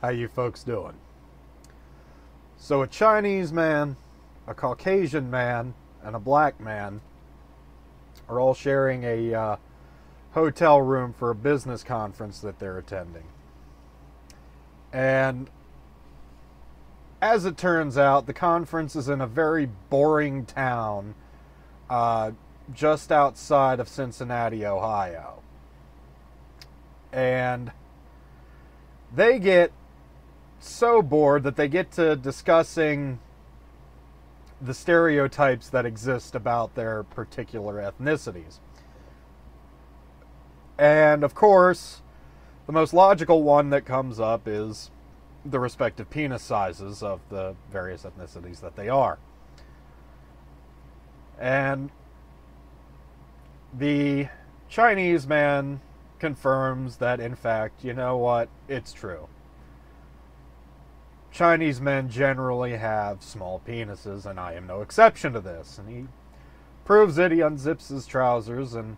How you folks doing? So a Chinese man, a Caucasian man, and a black man are all sharing a hotel room for a business conference that they're attending. And as it turns out, the conference is in a very boring town just outside of Cincinnati, Ohio. And they get so bored that they get to discussing the stereotypes that exist about their particular ethnicities. And of course, the most logical one that comes up is the respective penis sizes of the various ethnicities that they are. And the Chinese man confirms that, in fact, you know what, it's true. Chinese men generally have small penises, and I am no exception to this. And he proves it. He unzips his trousers, and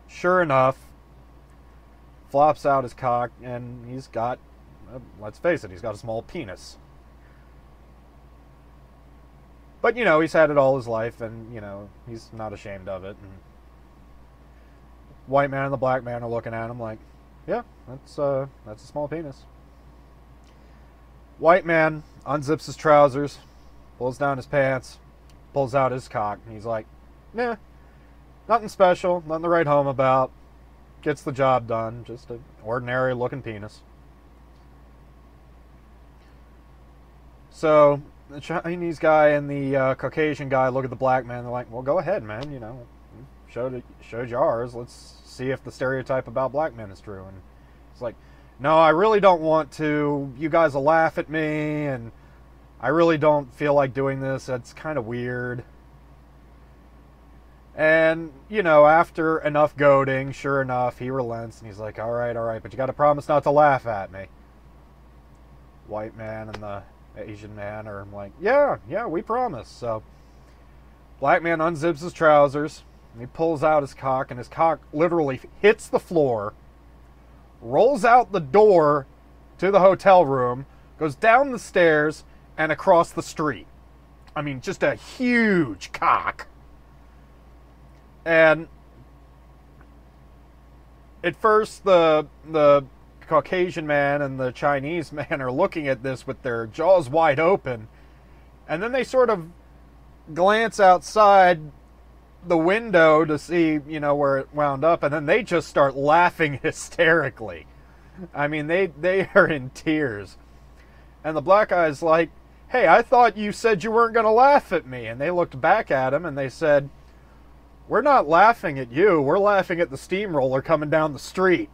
sure enough, flops out his cock, and he's got, let's face it, he's got a small penis. But, you know, he's had it all his life, and, you know, he's not ashamed of it. And white man and the black man are looking at him like, yeah, that's a small penis. White man unzips his trousers, pulls down his pants, pulls out his cock, and he's like, nah, nothing special, nothing to write home about. Gets the job done, just an ordinary looking penis. So the Chinese guy and the Caucasian guy look at the black man, they're like, well, go ahead, man, you know, showed you ours, let's see if the stereotype about black men is true. And it's like, no, I really don't want to. You guys will laugh at me, and I really don't feel like doing this. It's kind of weird. And, you know, after enough goading, sure enough, he relents, and he's like, all right, but you got to promise not to laugh at me. White man and the Asian man are like, yeah, we promise. So, black man unzips his trousers, and he pulls out his cock, and his cock literally hits the floor, rolls out the door to the hotel room, goes down the stairs, and across the street. I mean, just a huge cock. And at first, the Caucasian man and the Chinese man are looking at this with their jaws wide open. And then they sort of glance outside the window to see, you know, where it wound up, and then they just start laughing hysterically. I mean, they are in tears. And the black guy's like, hey, I thought you said you weren't going to laugh at me. And they looked back at him and they said, we're not laughing at you, we're laughing at the steamroller coming down the street.